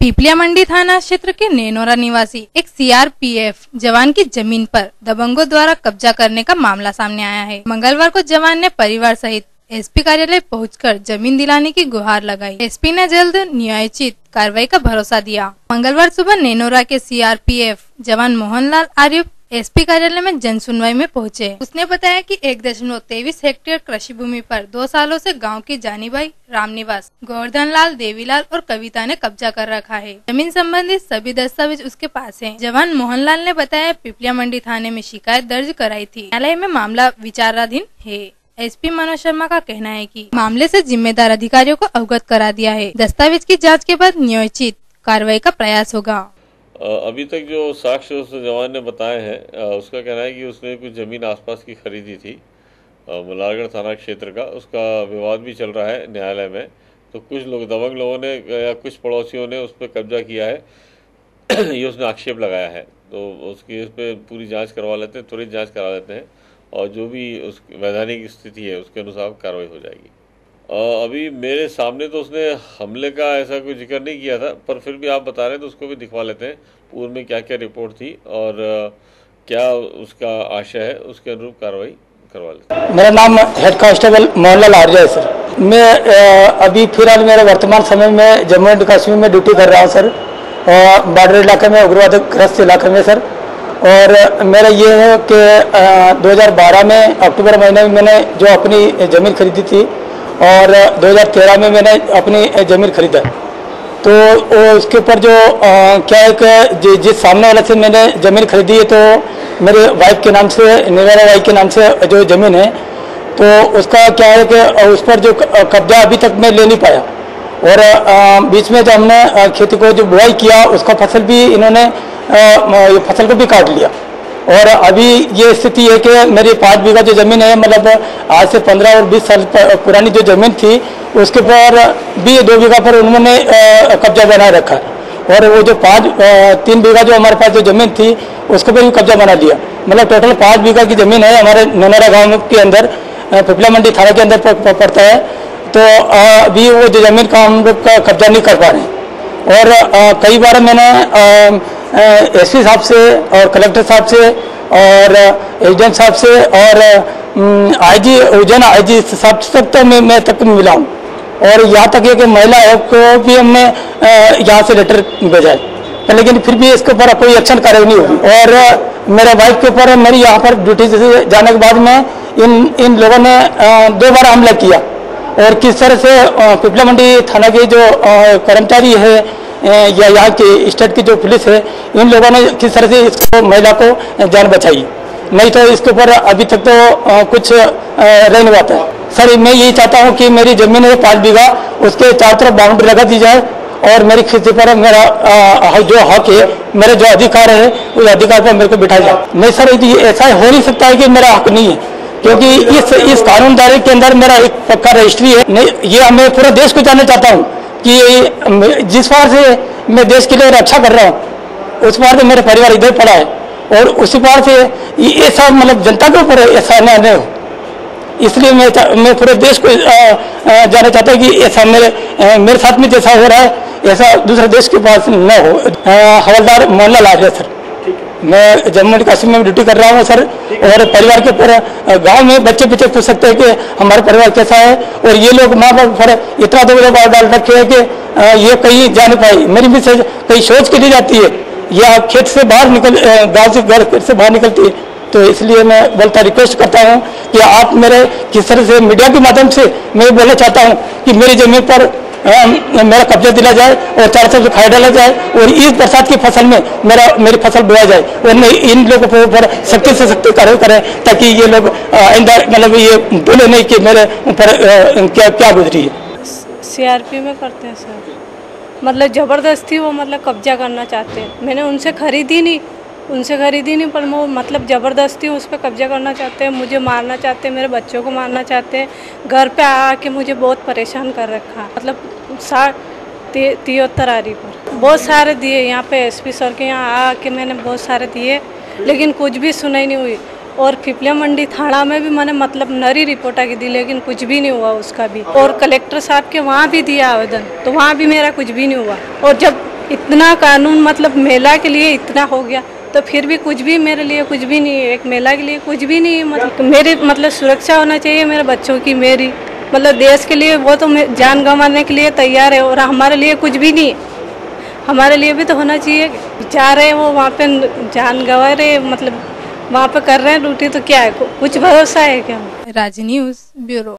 पीपलिया मंडी थाना क्षेत्र के नेनोरा निवासी एक सीआरपीएफ जवान की जमीन पर दबंगों द्वारा कब्जा करने का मामला सामने आया है। मंगलवार को जवान ने परिवार सहित एसपी कार्यालय पहुंचकर जमीन दिलाने की गुहार लगाई। एसपी ने जल्द न्यायोचित कार्रवाई का भरोसा दिया। मंगलवार सुबह नेनोरा के सीआरपीएफ जवान मोहनलाल आर्य एसपी कार्यालय में जन सुनवाई में पहुंचे। उसने बताया कि 1.23 हेक्टेयर कृषि भूमि पर 2 सालों से गांव की जानीबाई, रामनिवास, गोवर्धन लाल, देवीलाल और कविता ने कब्जा कर रखा है। जमीन संबंधी सभी दस्तावेज उसके पास हैं। जवान मोहनलाल ने बताया पीपलिया मंडी थाने में शिकायत दर्ज कराई थी। न्यायालय में मामला विचाराधीन है। एसपी मनोज शर्मा का कहना है कि मामले से जिम्मेदार अधिकारियों को अवगत करा दिया है। दस्तावेज की जाँच के बाद न्यायोचित कार्रवाई का प्रयास होगा। अभी तक जो साक्ष्य उस जवान ने बताए हैं, उसका कहना है कि उसने कुछ ज़मीन आसपास की खरीदी थी मल्हारगढ़ थाना क्षेत्र का। उसका विवाद भी चल रहा है न्यायालय में। तो कुछ लोग दबंग लोगों ने या कुछ पड़ोसियों ने उस पर कब्जा किया है ये उसने आक्षेप लगाया है। तो उसकी इस पर पूरी जांच करवा लेते हैं, त्वरित जांच करा लेते हैं और जो भी उस वैधानिक स्थिति है उसके अनुसार कार्रवाई हो जाएगी। अभी मेरे सामने तो उसने हमले का ऐसा कोई जिक्र नहीं किया था, पर फिर भी आप बता रहे हैं तो उसको भी दिखवा लेते हैं पूर्व में क्या क्या रिपोर्ट थी और क्या उसका आशय है, उसके अनुरूप कार्रवाई करवा लेते हैं। मेरा नाम हेड कांस्टेबल मोहनलाल आर्य है सर। मैं अभी फिलहाल मेरे वर्तमान समय में जम्मू एंड कश्मीर में ड्यूटी कर रहा हूँ सर, और बॉर्डर इलाके में, उग्रवाद ग्रस्त इलाके में सर। और मेरा ये है कि 2012 में अक्टूबर महीने में मैंने जो अपनी ज़मीन खरीदी थी और 2013 में मैंने अपनी ज़मीन खरीदा। तो उसके ऊपर जो क्या है कि जिस सामने वाले से मैंने ज़मीन खरीदी है, तो मेरे वाइफ के नाम से, निवेरा वाइफ के नाम से जो ज़मीन है, तो उसका क्या है कि उस पर जो कब्जा अभी तक मैं ले नहीं पाया। और बीच में जब हमने खेती को जो बुआई किया, उसका फसल भी इन्होंने फसल को भी काट लिया। और अभी ये स्थिति है कि मेरी 5 बीघा जो ज़मीन है, मतलब आज से 15 और 20 साल पुरानी जो ज़मीन थी, उसके पर भी 2 बीघा पर उन्होंने कब्जा बनाए रखा। और वो जो 3 बीघा जो हमारे पास जो ज़मीन थी, उसके पर भी कब्जा बना लिया। मतलब टोटल 5 बीघा की ज़मीन है हमारे नेनोरा गाँव के अंदर, पीपलिया मंडी थाना के अंदर पड़ता है। तो अभी वो जो ज़मीन का हम लोग कब्जा नहीं कर पा रहे हैं। और कई बार मैंने एसपी साहब से और कलेक्टर साहब से और एसडीएम साहब से और आईजी उज्जैन आईजी साहब तक तो मैं तक मिला हूँ। और यहाँ तक है कि महिला आयोग को भी हमने यहाँ से लेटर भेजा है, लेकिन फिर भी इसके ऊपर कोई एक्शन कार्रवाई नहीं हुई। और मेरे वाइफ के ऊपर मेरी यहाँ पर ड्यूटी से जाने के बाद में इन लोगों ने 2 बार हमला किया। और किस तरह से पीपलिया मंडी थाना के जो कर्मचारी है या यहाँ की स्टेट की जो पुलिस है, इन लोगों ने किस तरह से इसको महिला को जान बचाई, नहीं तो इसके ऊपर अभी तक तो कुछ रह नहीं पाता है। सर मैं यही चाहता हूँ कि मेरी ज़मीन है 5 बीघा, उसके चारों तरफ बाउंड्री लगा दी जाए और मेरी खेती पर मेरा जो हक है, मेरे जो अधिकार है, उस अधिकार पर मेरे को बिठाया जाए। नहीं सर, ऐसा हो नहीं सकता है कि मेरा हक नहीं है, क्योंकि इस कानूनदारी के अंदर मेरा एक पक्का रजिस्ट्री है। नहीं, ये मैं पूरे देश को जानना चाहता हूँ कि जिस बार से मैं देश के लिए रक्षा कर रहा हूँ, उस बार से मेरा परिवार इधर पड़ा है, और उसी बार से ऐसा मतलब जनता के ऊपर ऐसा अन्याय हो। इसलिए मैं पूरे देश को जानना चाहता हूँ कि ऐसा मेरे साथ में जैसा हो रहा है, ऐसा दूसरे देश के पास न हो। हवलदार मोहनलाल आर्य सर, मैं जम्मू एंड कश्मीर में ड्यूटी कर रहा हूँ सर। और परिवार के ऊपर गांव में बच्चे पीछे पूछ सकते हैं कि हमारा परिवार कैसा है, और ये लोग माँ बाप पर इतना दबाव डाल रखे है कि ये कहीं जा नहीं पाई। मेरी भी कहीं सोच के लिए जाती है या खेत से बाहर गाँव से घर से बाहर निकलती है। तो इसलिए मैं बोलता रिक्वेस्ट करता हूँ कि आप मेरे किस तरह से मीडिया के माध्यम से मैं बोलना चाहता हूँ कि मेरी ज़मीन पर मेरा कब्जा दिला जाए और 4 तरफ से खाई डाला जाए, और इस बरसात की फसल में मेरी फसल बोया जाए, और इन लोगों के ऊपर सख्ती से सख्ती कार्रवाई करें, ताकि ये लोग आइंदा मतलब ये बोले नहीं कि मेरे ऊपर क्या गुजरी है। सीआरपी में करते हैं सर, मतलब ज़बरदस्ती वो मतलब कब्जा करना चाहते हैं। मैंने उनसे खरीदी नहीं, पर वो मतलब ज़बरदस्ती उस पर कब्जा करना चाहते हैं, मुझे मारना चाहते हैं, मेरे बच्चों को मारना चाहते हैं। घर पे आके मुझे बहुत परेशान कर रखा, मतलब 73 आरी पर बहुत सारे दिए। यहाँ पे एसपी सर के यहाँ आके मैंने बहुत सारे दिए, लेकिन कुछ भी सुनाई नहीं हुई। और पीपलिया मंडी थाना में भी मैंने मतलब नरी रिपोर्ट की दी, लेकिन कुछ भी नहीं हुआ उसका भी। और कलेक्टर साहब के वहाँ भी दिया आवेदन, तो वहाँ भी मेरा कुछ भी नहीं हुआ। और जब इतना कानून मतलब महिला के लिए इतना हो गया, तो फिर भी कुछ भी मेरे लिए कुछ भी नहीं है, एक महिला के लिए कुछ भी नहीं है। मतलब मेरी मतलब सुरक्षा होना चाहिए मेरे बच्चों की, मेरी मतलब देश के लिए वो तो जान गंवाने के लिए तैयार है, और हमारे लिए कुछ भी नहीं है। हमारे लिए भी तो होना चाहिए। जा रहे हैं वो वहाँ पे जान गंवा रहे, मतलब वहाँ पे कर रहे हैं ड्यूटी, तो क्या है, कुछ भरोसा है क्या? राज न्यूज ब्यूरो।